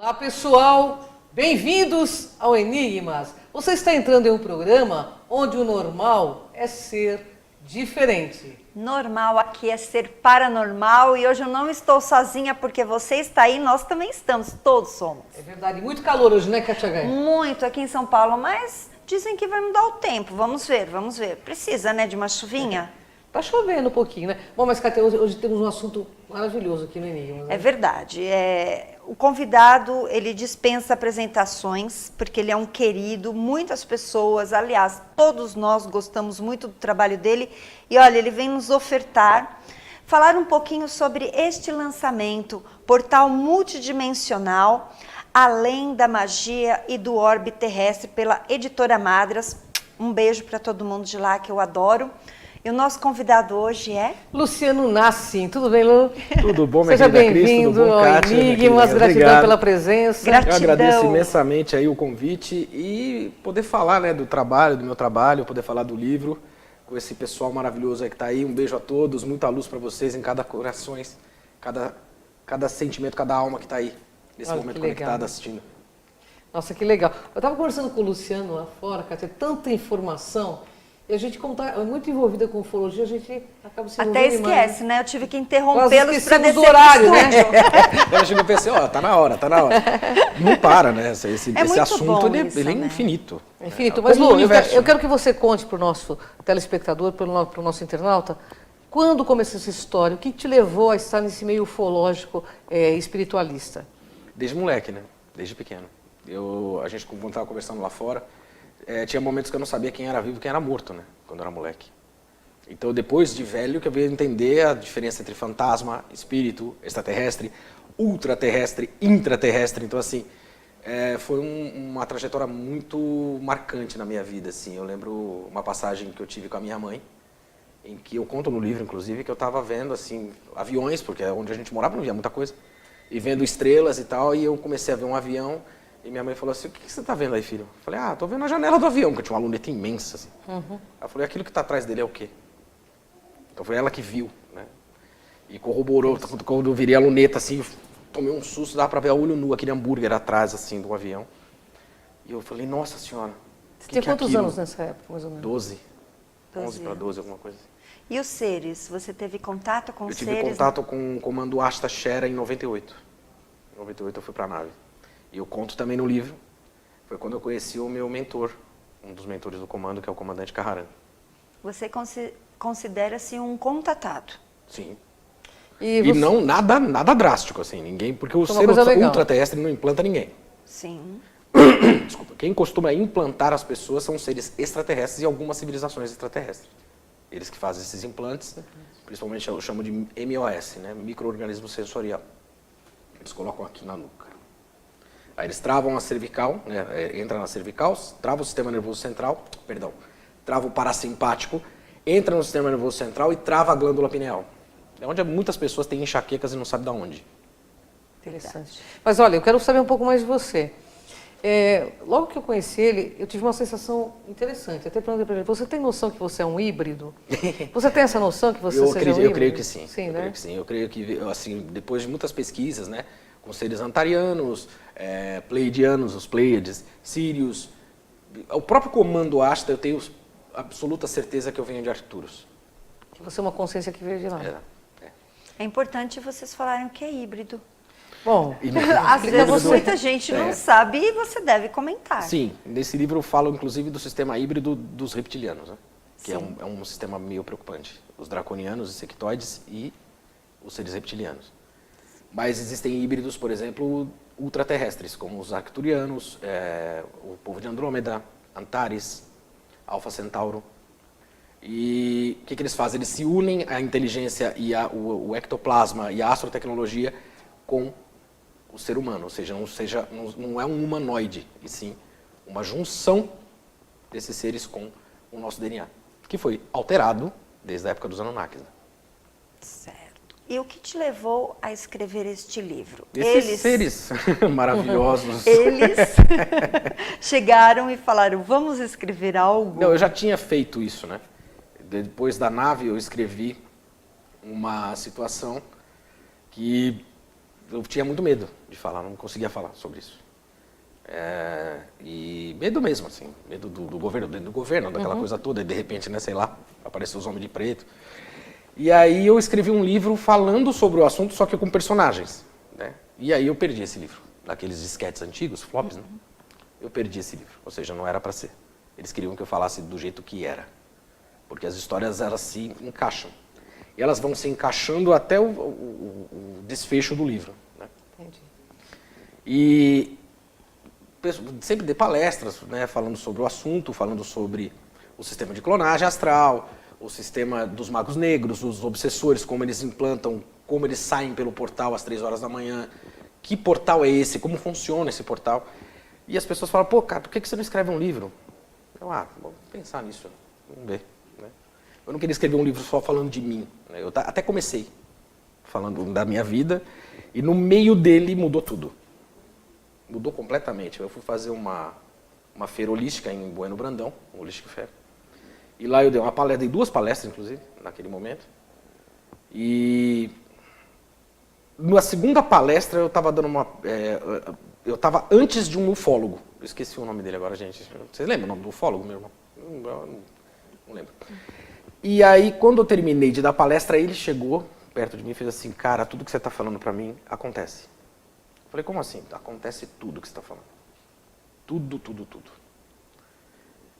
Olá pessoal, bem-vindos ao Enigmas. Você está entrando em um programa onde o normal é ser diferente. Normal aqui é ser paranormal e hoje eu não estou sozinha porque você está aí, nós também estamos, todos somos. É verdade, muito calor hoje, né, Kátia Gaia? Muito aqui em São Paulo, mas dizem que vai mudar o tempo, vamos ver, vamos ver. Precisa, né, de uma chuvinha? Tá chovendo um pouquinho, né? Bom, mas Kátia, hoje temos um assunto maravilhoso aqui no Enigmas. Né? É verdade, o convidado, ele dispensa apresentações, porque ele é um querido, muitas pessoas, aliás, todos nós gostamos muito do trabalho dele, e olha, ele vem nos ofertar, falar um pouquinho sobre este lançamento, portal multidimensional, Além da Magia e do Orbe Terrestre, pela Editora Madras. Um beijo para todo mundo de lá, que eu adoro. E o nosso convidado hoje é... Luciano Nassim. Tudo bem, Lu? Tudo bom, minha Seja querida Cris? bem-vindo Tudo bom, ao Kátia, Enigmas. Gratidão Obrigado. pela presença. Gratidão. Eu agradeço imensamente aí o convite e poder falar, né, do trabalho, do meu trabalho, poder falar do livro com esse pessoal maravilhoso aí que está aí. Um beijo a todos, muita luz para vocês em cada coração, cada sentimento, cada alma que está aí nesse Olha, momento que legal. conectada assistindo. Nossa, que legal. Eu estava conversando com o Luciano lá fora, Kátia, tanta informação. E a gente, como está muito envolvida com ufologia, a gente acaba se envolvendo Até esquece, demais. né? Eu tive que Nós interrompê-los para esquecemos descer do horário, pro né? estúdio. Eu chego e pensei, ó, tá na hora. Não para, né? Esse muito assunto, bom ele, isso, ele é né? infinito. É infinito. Mas, Como Lu, o universo, eu né? quero que você conte para o nosso telespectador, para o nosso internauta, quando começou essa história? O que te levou a estar nesse meio ufológico espiritualista? Desde moleque, né? Desde pequeno. A gente, quando estava conversando lá fora, tinha momentos que eu não sabia quem era vivo e quem era morto, né? Quando eu era moleque. Então, depois de velho, que eu veio entender a diferença entre fantasma, espírito, extraterrestre, ultraterrestre, intraterrestre. Então, assim, foi uma trajetória muito marcante na minha vida, assim. Eu lembro uma passagem que eu tive com a minha mãe, em que eu conto no livro, inclusive, que eu estava vendo, assim, aviões, porque onde a gente morava não via muita coisa, e vendo estrelas e tal, e eu comecei a ver um avião. E minha mãe falou assim, o que você está vendo aí, filho? Eu falei, tô vendo a janela do avião, porque eu tinha uma luneta imensa, assim. Uhum. Ela falou, e aquilo que está atrás dele é o quê? Então foi ela que viu, né? E corroborou, quando eu virei a luneta, assim, tomei um susto, dava para ver a olho nu, aquele hambúrguer atrás, assim, do avião. E eu falei, nossa senhora, Você tinha que é quantos aquilo? anos nessa época, mais ou menos? 12. 11 12 para 12, alguma coisa assim. E os seres? Você teve contato com Eu os tive seres? contato com o comando Asta Shera em 98. Em 98 eu fui para a nave. E eu conto também no livro. Foi quando eu conheci o meu mentor, um dos mentores do comando, que é o comandante Carraran. Você considera-se um contatado? Sim. E E não nada drástico, assim, ninguém, porque o Foi uma ser coisa legal. ultraterrestre não implanta ninguém. Sim. Desculpa, quem costuma implantar as pessoas são seres extraterrestres e algumas civilizações extraterrestres. Eles que fazem esses implantes, principalmente eu chamo de MOS, né, micro-organismo sensorial. Eles colocam aqui na nuca. Aí eles travam a cervical, né, entra na cervical, trava o sistema nervoso central, trava o parasimpático, entra no sistema nervoso central e trava a glândula pineal. É onde muitas pessoas têm enxaquecas e não sabem de onde. Interessante. Mas olha, eu quero saber um pouco mais de você. Logo que eu conheci ele, eu tive uma sensação interessante. Até perguntei para ele, você tem noção que você é um híbrido? Você tem essa noção que você seja um híbrido? Eu creio que sim. Sim, eu né? creio que sim. Eu creio que, assim, depois de muitas pesquisas, né, com seres antarianos, pleiadianos, os Pleiades, Sírios, o próprio comando Asta, eu tenho absoluta certeza que eu venho de Arcturus. Que você é uma consciência que veio de lá. É importante vocês falarem o que é híbrido. Bom, Às vezes você. muita gente não sabe e você deve comentar. Sim, nesse livro eu falo inclusive do sistema híbrido dos reptilianos, né? Que é Sim. um sistema meio preocupante. Os draconianos, os sectoides e os seres reptilianos. Mas existem híbridos, por exemplo, ultraterrestres, como os arcturianos, o povo de Andrômeda, Antares, Alfa Centauro. E o que eles fazem? Eles se unem à inteligência e o ectoplasma e a astrotecnologia com o ser humano, ou seja, não é um humanoide, e sim uma junção desses seres com o nosso DNA, que foi alterado desde a época dos Anunnakis. Né? Certo. E o que te levou a escrever este livro? Esses seres maravilhosos. Eles chegaram e falaram, vamos escrever algo? Não, eu já tinha feito isso, né? Depois da nave eu escrevi uma situação que eu tinha muito medo de falar, não conseguia falar sobre isso. E medo mesmo, assim, medo do governo, dentro do governo, daquela coisa toda, e de repente, né, sei lá, apareceu os homens de preto. E aí eu escrevi um livro falando sobre o assunto, só que com personagens, né? E aí eu perdi esse livro, daqueles disquetes antigos, flops, né? Eu perdi esse livro, ou seja, não era para ser. Eles queriam que eu falasse do jeito que era, porque as histórias, elas se encaixam. E elas vão se encaixando até o desfecho do livro, né? Entendi. E sempre dei palestras, né, falando sobre o assunto, falando sobre o sistema de clonagem astral, o sistema dos magos negros, os obsessores, como eles implantam, como eles saem pelo portal às 3 horas da manhã, que portal é esse, como funciona esse portal. E as pessoas falam, pô, cara, por que você não escreve um livro? Eu, vamos pensar nisso, vamos ver. Né? Eu não queria escrever um livro só falando de mim. Né? Eu até comecei falando da minha vida e no meio dele mudou tudo. Mudou completamente. Eu fui fazer uma feira holística em Bueno Brandão, um Holistic Fair. E lá eu dei uma palestra, dei 2 palestras, inclusive, naquele momento. E na segunda palestra eu estava dando eu estava antes de um ufólogo. Eu esqueci o nome dele agora, gente. Vocês lembram o nome do ufólogo, meu irmão? Não lembro. E aí, quando eu terminei de dar palestra, ele chegou perto de mim e fez assim, cara, tudo que você está falando para mim acontece. Eu falei, como assim? Acontece tudo que você está falando. Tudo, tudo, tudo.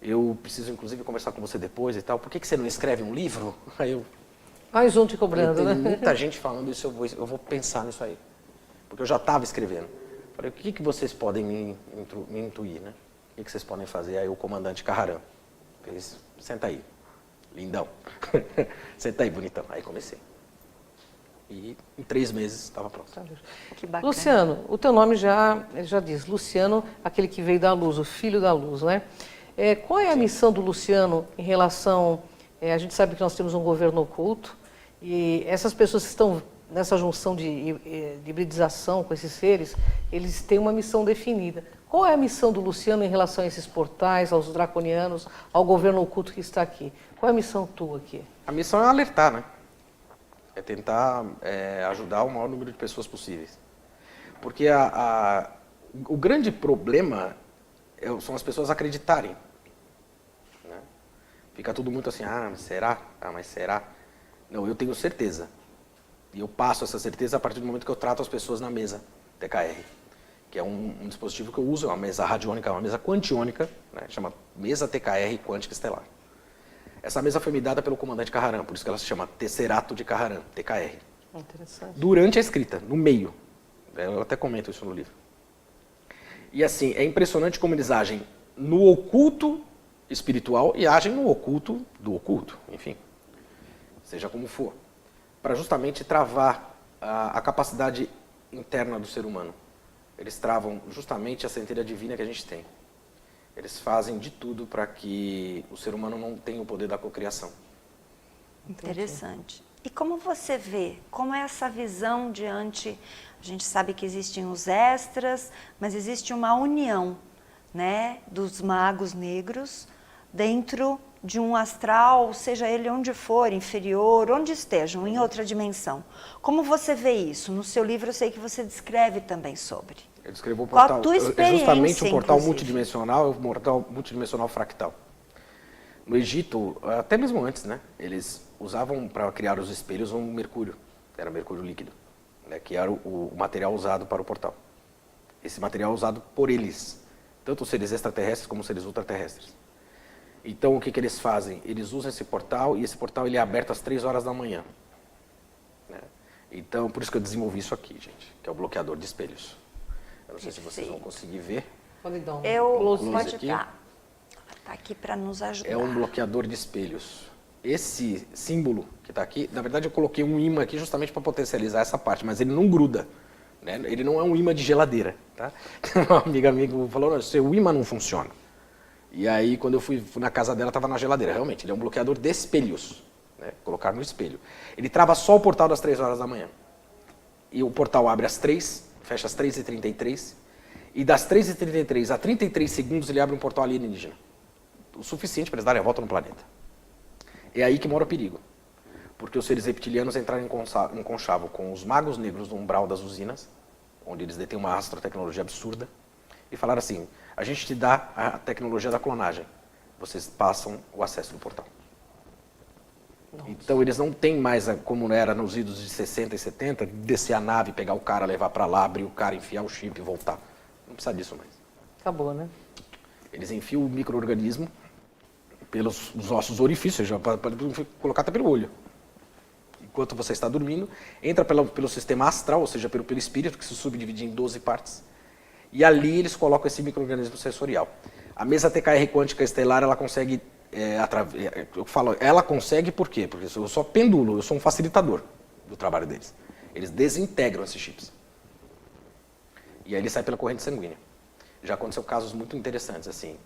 Eu preciso, inclusive, conversar com você depois e tal. Por que você não escreve um livro? Aí eu... Mais um te cobrando, tem né? muita gente falando isso, eu vou pensar nisso aí. Porque eu já estava escrevendo. Falei, o que vocês podem me intuir, né? O que vocês podem fazer? Aí o comandante Carrarão fez, senta aí, lindão. Senta aí, bonitão. Aí comecei. E em 3 meses estava pronto. Que bacana. Luciano, o teu nome já diz, Luciano, aquele que veio da luz, o filho da luz, né? Qual é a missão do Luciano em relação... a gente sabe que nós temos um governo oculto e essas pessoas que estão nessa junção de hibridização com esses seres, eles têm uma missão definida. Qual é a missão do Luciano em relação a esses portais, aos draconianos, ao governo oculto que está aqui? Qual é a missão tua aqui? A missão é alertar, né? É tentar ajudar o maior número de pessoas possíveis. Porque o grande problema são as pessoas acreditarem. Né? Fica tudo muito assim, mas será? Mas será? Não, eu tenho certeza. E eu passo essa certeza a partir do momento que eu trato as pessoas na mesa TKR, que é um dispositivo que eu uso, é uma mesa radiônica, uma mesa quantiônica, né? Chama Mesa TKR Quântica Estelar. Essa mesa foi me dada pelo comandante Carrarão, por isso que ela se chama Tesserato de Carrarão, TKR. Interessante. Durante a escrita, no meio. Eu até comento isso no livro. E assim, é impressionante como eles agem no oculto espiritual e agem no oculto do oculto, enfim. Seja como for. Para justamente travar a capacidade interna do ser humano. Eles travam justamente a centelha divina que a gente tem. Eles fazem de tudo para que o ser humano não tenha o poder da cocriação. Interessante. E como você vê, como é essa visão diante, a gente sabe que existem os extras, mas existe uma união, né, dos magos negros dentro de um astral, seja ele onde for, inferior, onde estejam, em outra dimensão. Como você vê isso? No seu livro eu sei que você descreve também sobre. Eu descrevo o Qual portal. a tua É experiência, justamente um portal inclusive? multidimensional, um portal multidimensional fractal. No Egito, até mesmo antes, né, eles usavam para criar os espelhos um mercúrio, era mercúrio líquido, né, que era o material usado para o portal. Esse material é usado por eles, tanto os seres extraterrestres como os seres ultraterrestres. Então, o que eles fazem? Eles usam esse portal e esse portal ele é aberto às 3 horas da manhã. Né? Então, por isso que eu desenvolvi isso aqui, gente, que é o bloqueador de espelhos. Eu não sei se vocês vão conseguir ver. Pode dar um Pode aqui. dar. Está aqui para nos ajudar. É um bloqueador de espelhos. Esse símbolo que está aqui, na verdade eu coloquei um imã aqui justamente para potencializar essa parte, mas ele não gruda. Né? Ele não é um imã de geladeira. Tá? Uma amiga minha falou, seu imã não funciona. E aí quando eu fui na casa dela, estava na geladeira. Realmente, ele é um bloqueador de espelhos. Né? Colocar no espelho. Ele trava só o portal das 3 horas da manhã. E o portal abre às 3, fecha às 3h33. E das 3h33 a 33 segundos ele abre um portal alienígena. O suficiente para eles darem a volta no planeta. É aí que mora o perigo. Porque os seres reptilianos entraram em conchavo com os magos negros no umbral das usinas onde eles detêm uma astrotecnologia absurda, e falaram assim, a gente te dá a tecnologia da clonagem, vocês passam o acesso do portal. Nossa. Então eles não têm mais, como era nos idos de 60 e 70, descer a nave, pegar o cara, levar para lá, abrir o cara, enfiar o chip e voltar. Não precisa disso mais. Acabou, né? Eles enfiam o micro-organismo pelos os ossos orifícios, já pode colocar até pelo olho. Enquanto você está dormindo, entra pelo sistema astral, ou seja, pelo espírito, que se subdivide em 12 partes. E ali eles colocam esse micro-organismo sensorial. A mesa TKR quântica estelar, ela consegue... eu falo, ela consegue por quê? Porque eu só pendulo, eu sou um facilitador do trabalho deles. Eles desintegram esses chips. E aí ele sai pela corrente sanguínea. Já aconteceu casos muito interessantes, assim,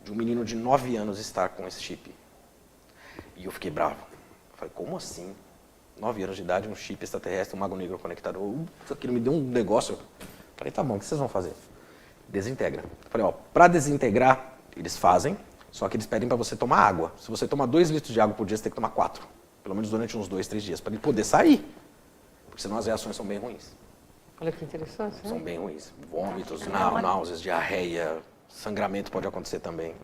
de um menino de 9 anos estar com esse chip. E eu fiquei bravo. Eu falei, como assim? 9 anos de idade, um chip extraterrestre, um mago negro conectado. Aquilo me deu um negócio. Eu falei, tá bom, o que vocês vão fazer? Desintegra. Eu falei, ó, para desintegrar, eles fazem, só que eles pedem para você tomar água. Se você tomar 2 litros de água por dia, você tem que tomar 4. Pelo menos durante uns 2, 3 dias, para ele poder sair. Porque senão as reações são bem ruins. Olha que interessante, né? São bem ruins. Vômitos, náuseas, diarreia, sangramento pode acontecer também.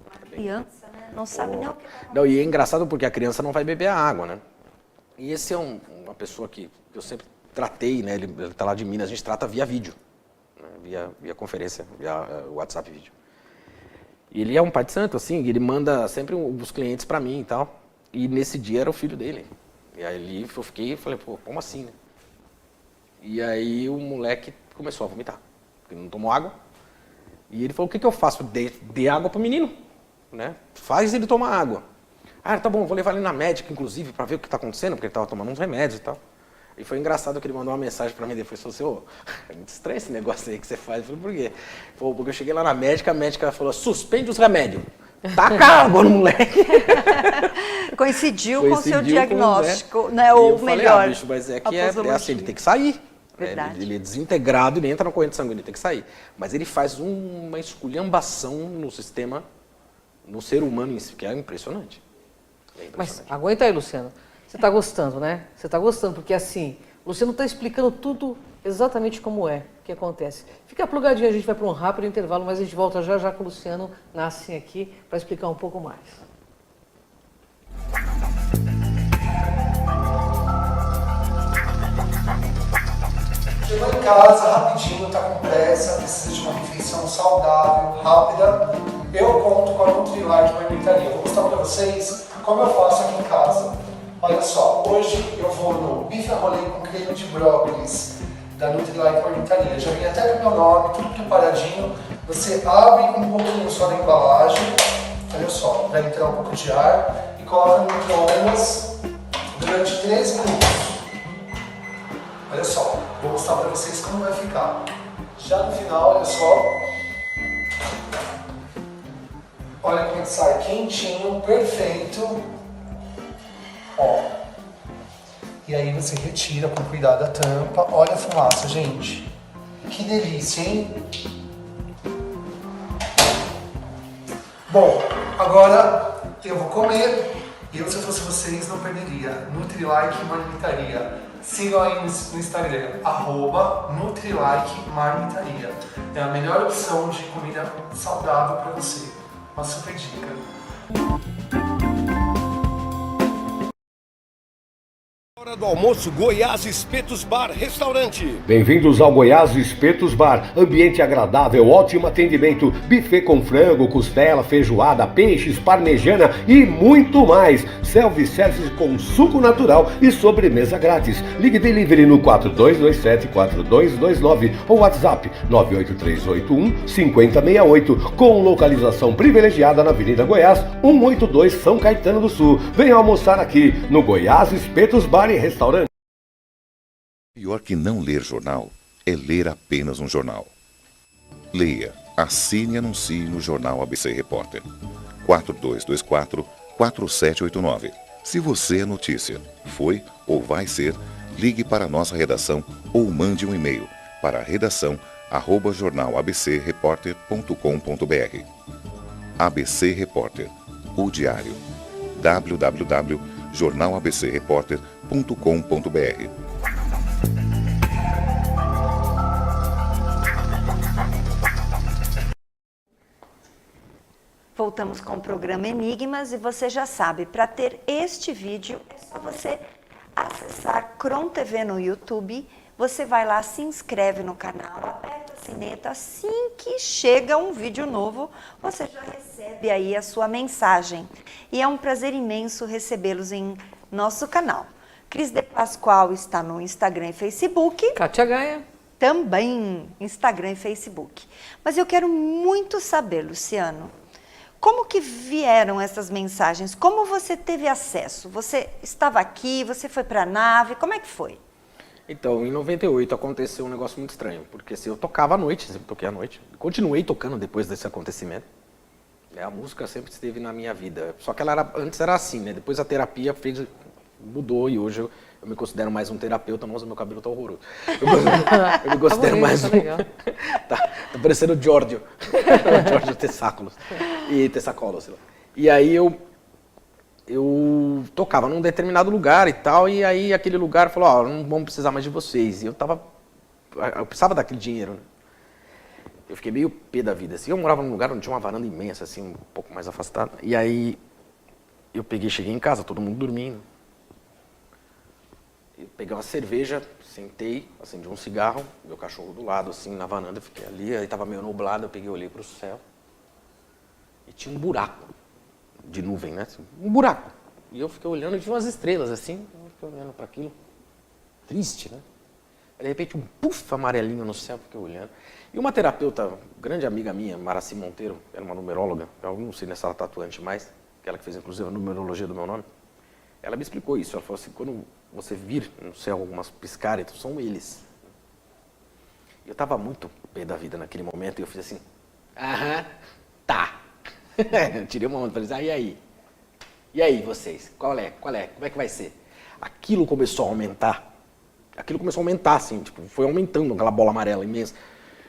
Uma criança, né? Não sabe nem o que vai. Não, e é engraçado porque a criança não vai beber a água, né? E esse é uma pessoa que eu sempre tratei, né? Ele está lá de Minas, a gente trata via vídeo. Via conferência, via WhatsApp vídeo. E ele é um pai de santo, assim, ele manda sempre os clientes para mim e tal. E nesse dia era o filho dele. E aí eu fiquei e falei, pô, como assim, né? E aí o moleque começou a vomitar, porque não tomou água. E ele falou, o que eu faço? Dê água pro menino, né? Faz ele tomar água. Ah, tá bom, vou levar ele na médica, inclusive, para ver o que está acontecendo, porque ele estava tomando uns remédios e tal. E foi engraçado que ele mandou uma mensagem para mim depois, falou assim, é muito estranho esse negócio aí que você faz. Eu falei, por quê? Falei, porque eu cheguei lá na médica, a médica falou, suspende os remédios. Taca água no moleque. Coincidiu com o seu diagnóstico, né? Ou melhor. Falei, bicho, mas é que é assim, ele tem que sair. Ele é desintegrado, ele entra na corrente sanguínea, ele tem que sair. Mas ele faz uma esculhambação no sistema, no ser humano em si, que é impressionante. Mas aguenta aí, Luciano. Você está gostando, né? Você está gostando, porque assim, o Luciano está explicando tudo exatamente como é, o que acontece. Fica plugadinho, a gente vai para um rápido intervalo, mas a gente volta já com o Luciano Nassim aqui para explicar um pouco mais. Chegou em casa rapidinho, está com pressa, precisa de uma refeição saudável, rápida. Eu conto com a Nutrilite Marmitaria. Vou mostrar para vocês como eu faço aqui em casa. Olha só, hoje eu vou no bife a rolê com creme de brócolis da Nutrilite Marmitaria. Já vem até com o meu nome, tudo preparadinho. Você abre um pouquinho só da embalagem, olha só, para entrar um pouco de ar e coloca no micro-ondas durante 3 minutos. Olha só, vou mostrar para vocês como vai ficar. Já no final, olha só. Olha como sai quentinho, perfeito. Ó. E aí você retira com cuidado a tampa. Olha a fumaça, gente. Que delícia, hein? Bom, agora eu vou comer. Eu, se eu fosse vocês, não perderia. Nutrilike Marmitaria. Sigam aí no Instagram, @Nutrilike Marmitaria. É a melhor opção de comida saudável para você. Uma super dica. Hora do almoço, Goiás Espetos Bar Restaurante. Bem-vindos ao Goiás Espetos Bar. Ambiente agradável, ótimo atendimento, buffet com frango, costela, feijoada, peixes, parmegiana e muito mais. Self-service com suco natural e sobremesa grátis. Ligue delivery no 4227-4229 ou WhatsApp 98381-5068 com localização privilegiada na Avenida Goiás, 182 São Caetano do Sul. Venha almoçar aqui no Goiás Espetos Bar e Restaurante. Pior que não ler jornal é ler apenas um jornal. Leia, assine e anuncie no Jornal ABC Repórter. 4224-4789. Se você é notícia, foi ou vai ser, ligue para a nossa redação ou mande um e-mail para redação@jornalabcreporter.com.br. ABC Repórter, o diário. www.jornalabcreporter.com.br. voltamos com o programa Enigmas e você já sabe, para ter este vídeo é só você acessar Cron TV no YouTube, você vai lá, se inscreve no canal, aperta a sineta, assim que chega um vídeo novo, você já recebe aí a sua mensagem. E é um prazer imenso recebê-los em nosso canal. Cris de Pascoal está no Instagram e Facebook. Kátia Gaia. Também Instagram e Facebook. Mas eu quero muito saber, Luciano, como que vieram essas mensagens? Como você teve acesso? Você estava aqui, você foi para a nave, como é que foi? Então, em 98 aconteceu um negócio muito estranho, porque assim, eu tocava à noite, sempre toquei à noite, continuei tocando depois desse acontecimento. A música sempre esteve na minha vida, só que ela antes era assim, né? Depois a terapia mudou e hoje eu me considero mais um terapeuta. Nossa, meu cabelo tá horroroso. Eu me considero mais um... tá parecendo o Giorgio. O Giorgio Tessáculos. E Tessacolos, sei lá. E aí eu tocava num determinado lugar e tal, e aí aquele lugar falou, ó, não vamos precisar mais de vocês. E eu precisava daquele dinheiro, né? Eu fiquei meio pé da vida, assim. Eu morava num lugar onde tinha uma varanda imensa, assim, um pouco mais afastada. E aí eu cheguei em casa, todo mundo dormindo. Eu peguei uma cerveja, sentei, acendi um cigarro, meu cachorro do lado, assim, na varanda, fiquei ali, aí tava meio nublado, eu olhei pro céu e tinha um buraco de nuvem, né? Um buraco. E eu fiquei olhando e vi umas estrelas, assim, eu fiquei olhando para aquilo, triste, né? De repente, um puff amarelinho no céu, fiquei olhando. E uma terapeuta, grande amiga minha, Maraci Monteiro, era uma numeróloga, eu não sei se ela tá atuante mais, aquela que fez inclusive a numerologia do meu nome, ela me explicou isso. Ela falou assim, quando você vir no céu algumas piscarem, são eles. Eu estava muito pé da vida naquele momento e eu fiz assim, aham, tá. Eu tirei uma onda e falei assim, e aí? E aí vocês? Qual é? Como é que vai ser? Aquilo começou a aumentar. Assim, tipo, foi aumentando aquela bola amarela imensa.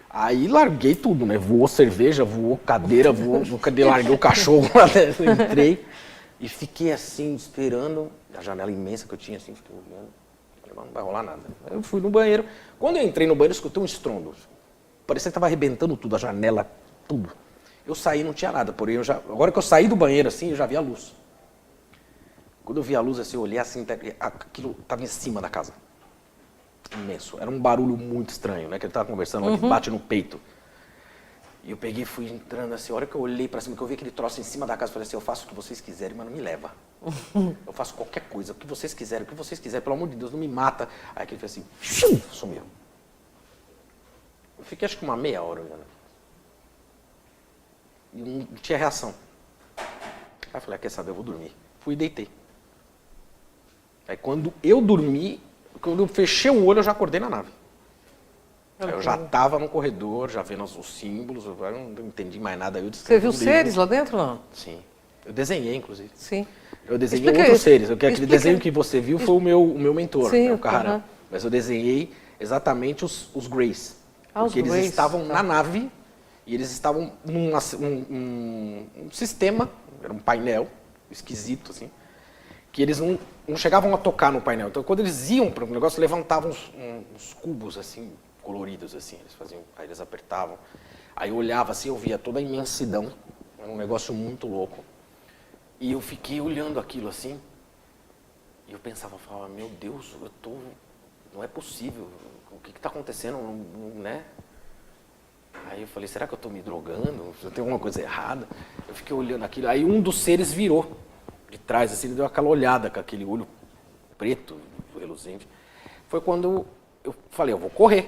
Aí larguei tudo, né? Voou cerveja, voou cadeira, larguei o cachorro lá dentro, entrei. E fiquei assim, esperando, a janela imensa que eu tinha, assim, fiquei olhando. Falei, mas não vai rolar nada. Aí eu fui no banheiro. Quando eu entrei no banheiro, eu escutei um estrondo. Parecia que estava arrebentando tudo, a janela, tudo. Eu saí, não tinha nada, porém, agora que eu saí do banheiro, assim, eu já vi a luz. Quando eu vi a luz, assim, eu olhei assim, aquilo estava em cima da casa. Imenso. Era um barulho muito estranho, né? Que ele estava conversando, que bate no peito. E eu peguei e fui entrando assim, a hora que eu olhei pra cima, que eu vi aquele troço em cima da casa, eu falei assim, eu faço o que vocês quiserem, mas não me leva. Eu faço qualquer coisa, o que vocês quiserem, pelo amor de Deus, não me mata. Aí aquele fez assim, sumiu. Eu fiquei acho que uma meia hora olhando. E não tinha reação. Aí eu falei, quer saber, eu vou dormir. Fui e deitei. Aí quando eu dormi, quando eu fechei o olho, eu já acordei na nave. Eu já estava no corredor, já vendo os símbolos, eu não entendi mais nada. Você viu seres lá dentro, não? Sim. Eu desenhei, inclusive. Sim. Eu desenhei outros seres. Aquele desenho que você viu foi o meu mentor, sim, né, o Carrarão. Mas eu desenhei exatamente os Greys. Porque eles estavam na nave e eles estavam num um sistema, era um painel esquisito, assim, que eles não chegavam a tocar no painel. Então, quando eles iam para o negócio, levantavam uns cubos, assim, coloridos, assim, aí eles apertavam, aí eu olhava assim, eu via toda a imensidão, era um negócio muito louco, e eu fiquei olhando aquilo assim, e eu pensava, meu Deus, não é possível, o que está acontecendo, né? Aí eu falei, será que eu estou me drogando? Tem alguma coisa errada? Eu fiquei olhando aquilo, aí um dos seres virou de trás, assim, ele deu aquela olhada com aquele olho preto, reluzente. Foi quando eu falei, eu vou correr.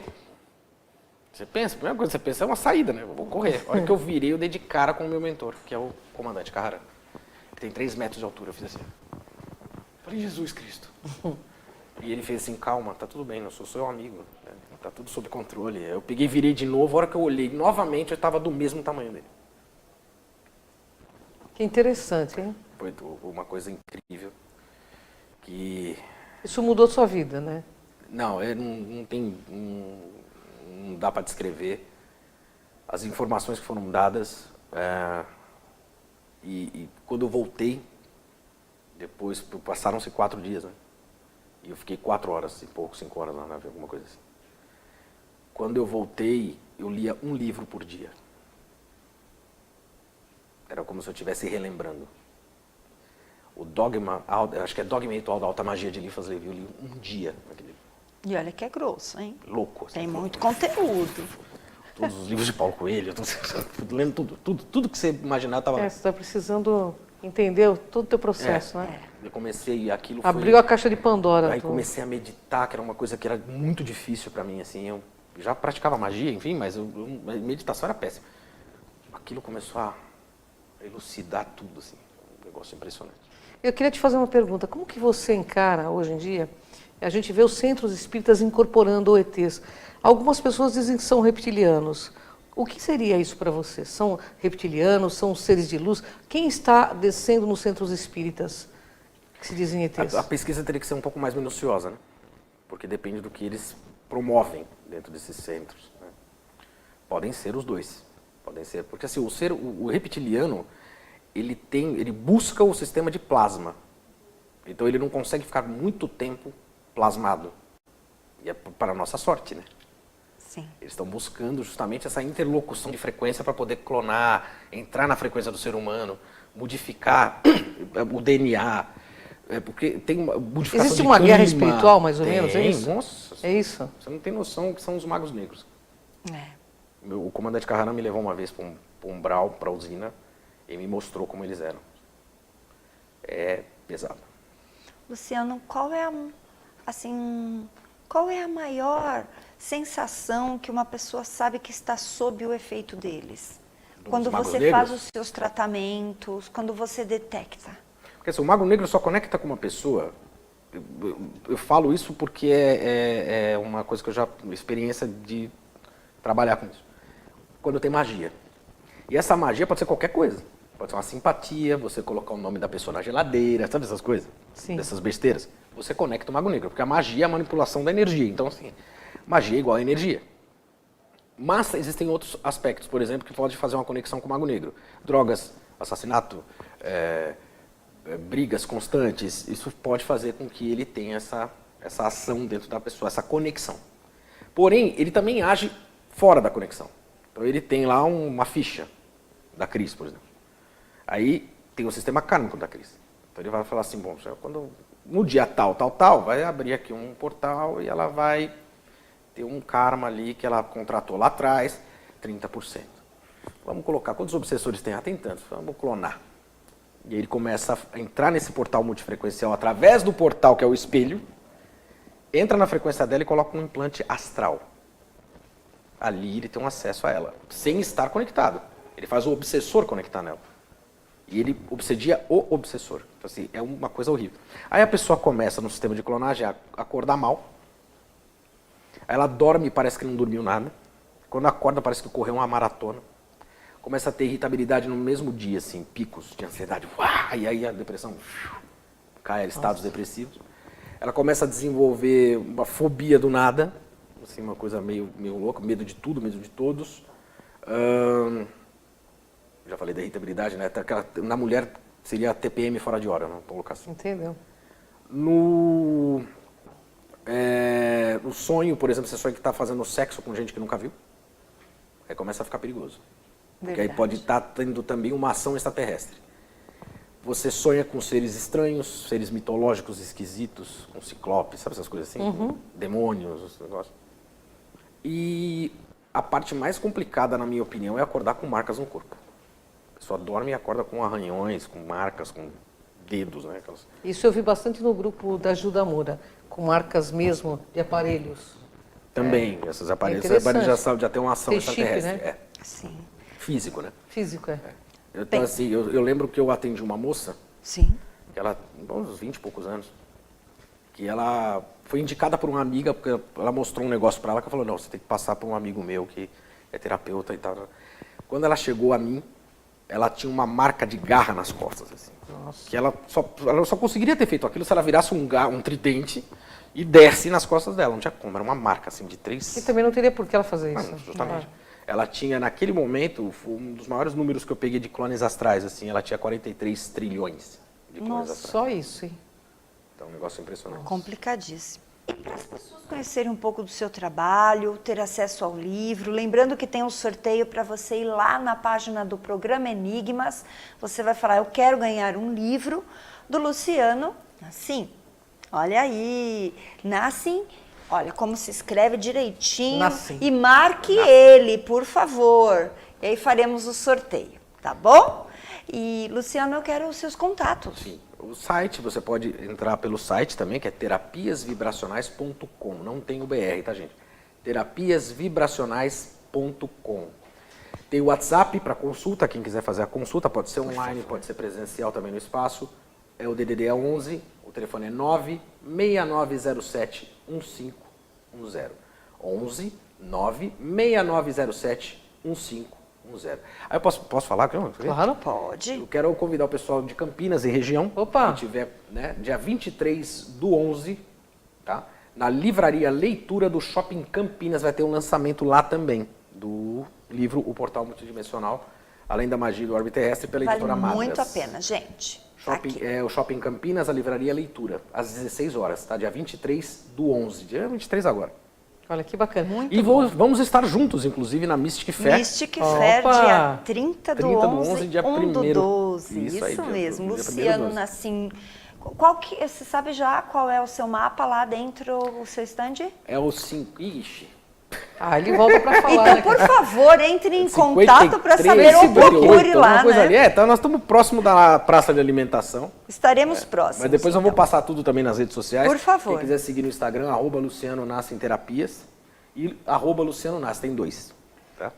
Você pensa, a primeira coisa que você pensa é uma saída, né? Eu vou correr. A hora que eu virei, eu dei de cara com o meu mentor, que é o comandante Carrarão. Ele tem 3 metros de altura, eu fiz assim. Falei, Jesus Cristo. E ele fez assim, calma, tá tudo bem, eu sou seu amigo, né? Tá tudo sob controle. Eu peguei e virei de novo, a hora que eu olhei novamente, eu estava do mesmo tamanho dele. Que interessante, hein? Foi uma coisa incrível. Isso mudou a sua vida, né? Não, não dá para descrever as informações que foram dadas. E quando eu voltei, depois passaram-se 4 dias, né? E eu fiquei 4 horas e pouco, 5 horas na nave, alguma coisa assim. Quando eu voltei, eu lia um livro por dia. Era como se eu estivesse relembrando. O Dogma, acho que é Dogma Ritual da Alta Magia de Eliphas Levi, eu li um dia naquele livro. E olha que é grosso, hein? Louco. Assim, Tem muito conteúdo. Todos os livros de Paulo Coelho, lendo tudo que você imaginar estava lá. Você está precisando entender todo o teu processo, né? Eu comecei, aquilo Abriu foi... a caixa de Pandora. Aí comecei a meditar, que era uma coisa que era muito difícil para mim, assim, eu já praticava magia, enfim, mas a meditação era péssima. Aquilo começou a elucidar tudo, assim, um negócio impressionante. Eu queria te fazer uma pergunta. Como que você encara, hoje em dia, a gente vê os centros espíritas incorporando OETs. Algumas pessoas dizem que são reptilianos. O que seria isso para você? São reptilianos? São seres de luz? Quem está descendo nos centros espíritas que se dizem ETs? A pesquisa teria que ser um pouco mais minuciosa, né? Porque depende do que eles promovem dentro desses centros, né? Podem ser os dois. Podem ser. Porque assim, o reptiliano, ele busca o sistema de plasma. Então ele não consegue ficar muito tempo plasmado. E é para a nossa sorte, né? Sim. Eles estão buscando justamente essa interlocução de frequência para poder clonar, entrar na frequência do ser humano, modificar o DNA. Porque tem uma modificação Existe de uma guerra clima. espiritual, mais ou menos, é isso? Nossa, É isso? você não tem noção que são os magos negros. É. O comandante Carrara me levou uma vez para um umbral, para a usina, e me mostrou como eles eram. É pesado. Luciano, qual é a maior sensação que uma pessoa sabe que está sob o efeito deles? Quando magos você negros? faz os seus tratamentos, quando você detecta. Porque assim, o mago negro só conecta com uma pessoa. Eu falo isso porque é uma coisa que eu já experiência de trabalhar com isso. Quando tem magia. E essa magia pode ser qualquer coisa. Pode ser uma simpatia, você colocar o nome da pessoa na geladeira, sabe essas coisas? Sim. Dessas besteiras. Você conecta o mago negro, porque a magia é a manipulação da energia. Então, assim, magia é igual a energia. Mas existem outros aspectos, por exemplo, que pode fazer uma conexão com o mago negro. Drogas, assassinato, brigas constantes, isso pode fazer com que ele tenha essa ação dentro da pessoa, essa conexão. Porém, ele também age fora da conexão. Então ele tem lá uma ficha da Cris, por exemplo. Aí tem o sistema kármico da Cris. Então ele vai falar assim, bom, quando no dia tal, vai abrir aqui um portal e ela vai ter um karma ali que ela contratou lá atrás, 30%. Vamos colocar, quantos obsessores tem? Ah, tem tantos, vamos clonar. E aí ele começa a entrar nesse portal multifrequencial através do portal que é o espelho, entra na frequência dela e coloca um implante astral. Ali ele tem um acesso a ela, sem estar conectado. Ele faz o obsessor conectar nela. E ele obsedia o obsessor. Então, assim, é uma coisa horrível. Aí a pessoa começa no sistema de clonagem a acordar mal. Aí ela dorme e parece que não dormiu nada. Quando acorda parece que correu uma maratona. Começa a ter irritabilidade no mesmo dia, assim, picos de ansiedade. E aí a depressão cai a estados depressivos. Ela começa a desenvolver uma fobia do nada. Assim, uma coisa meio louca, medo de tudo, medo de todos. Já falei da irritabilidade, né? Na mulher seria a TPM fora de hora, não? Vamos colocar assim. Entendeu? No sonho, por exemplo, você sonha que está fazendo sexo com gente que nunca viu. Aí começa a ficar perigoso. Porque aí pode estar tendo também uma ação extraterrestre. Você sonha com seres estranhos, seres mitológicos esquisitos, com ciclopes, sabe essas coisas assim? Com demônios, esse negócio. E a parte mais complicada, na minha opinião, é acordar com marcas no corpo. A pessoa dorme e acorda com arranhões, com marcas, com dedos, né? Isso eu vi bastante no grupo da Ajuda Moura, com marcas mesmo de aparelhos. Também, esses aparelhos, já tem uma ação Tem chip, extraterrestre. né? Sim. Físico, né? Físico, é. Então, assim, eu lembro que eu atendi uma moça, Sim. que ela, uns 20 e poucos anos, que ela foi indicada por uma amiga, porque ela mostrou um negócio para ela, que ela falou, não, você tem que passar por um amigo meu que é terapeuta e tal. Quando ela chegou a mim, ela tinha uma marca de garra nas costas, assim. Nossa. Que ela só conseguiria ter feito aquilo se ela virasse um tridente e desse nas costas dela. Não tinha como, era uma marca assim de 3... E também não teria por que ela fazer isso. Não, justamente. Ela tinha, naquele momento, um dos maiores números que eu peguei de clones astrais, assim, ela tinha 43 trilhões de clones astrais. Só isso, hein? Então, um negócio impressionante. Complicadíssimo. E para as pessoas conhecerem um pouco do seu trabalho, ter acesso ao livro, lembrando que tem um sorteio para você ir lá na página do programa Enigmas, você vai falar, eu quero ganhar um livro do Luciano Nassim. Olha aí, Nassim, olha como se escreve direitinho. Nassim. E marque ele, por favor. E aí faremos o sorteio, tá bom? E, Luciano, eu quero os seus contatos. Sim. O site, você pode entrar pelo site também, que é terapiasvibracionais.com. Não tem o BR, tá, gente? terapiasvibracionais.com. Tem o WhatsApp para consulta, quem quiser fazer a consulta, pode ser online, pode ser presencial também no espaço. É o DDD 11, o telefone é 96907 1510. 11 96907 1510. Aí eu posso falar? Claro. Pode. Eu quero convidar o pessoal de Campinas e região. Opa! Que tiver, né, dia 23/11, tá? Na livraria Leitura do Shopping Campinas vai ter um lançamento lá também do livro O Portal Multidimensional, Além da Magia do Orbe Terrestre, pela editora Vale Madras. muito a pena, gente. O Shopping Campinas, a livraria Leitura, às 16 horas, tá? Dia 23/11, dia 23 agora. Olha que bacana. Muito E bom. vamos estar juntos, inclusive, na Mystic Fair. Mystic Fair, Opa! dia 30 do 30 do 11, 11, dia 1 do 1º. 12. Isso aí, dia mesmo. 1º do Luciano 12. Nassim. Você sabe já qual é o seu mapa lá dentro, o seu stand? É o 5. Ixi. Ah, ele volta para falar, Então, né? por favor, entre em 53, contato para saber ou 58, procure lá, alguma coisa né? ali. Então nós estamos próximo da praça de alimentação. Estaremos próximos. Mas depois eu vou então. passar tudo também nas redes sociais. Por favor. Quem quiser seguir no Instagram, @Luciano Nassim Terapias e @Luciano Nassim, tem 2. Tá?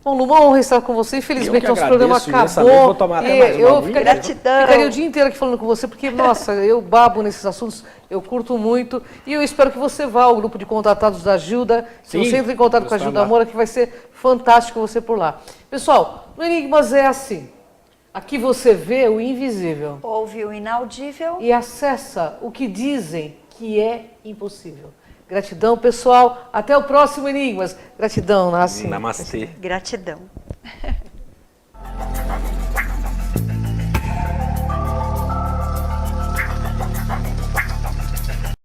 Bom, Lu, uma honra estar com você. Infelizmente, Eu que nosso programa agradeço imensamente. acabou. Vou tomar até E mais uma eu aguinha. ficaria o dia inteiro aqui falando com você, porque, nossa, eu babo nesses assuntos, eu curto muito. E eu espero que você vá ao grupo de contratados da Gilda. Se Sim, você entra em contato vou com a estar Gilda lá. Moura, que vai ser fantástico você por lá. Pessoal, no Enigmas é assim. Aqui você vê o invisível Ouve o inaudível. e acessa o que dizem que é impossível. Gratidão, pessoal. Até o próximo Enigmas. Gratidão, Nassim. Namastê. Gratidão.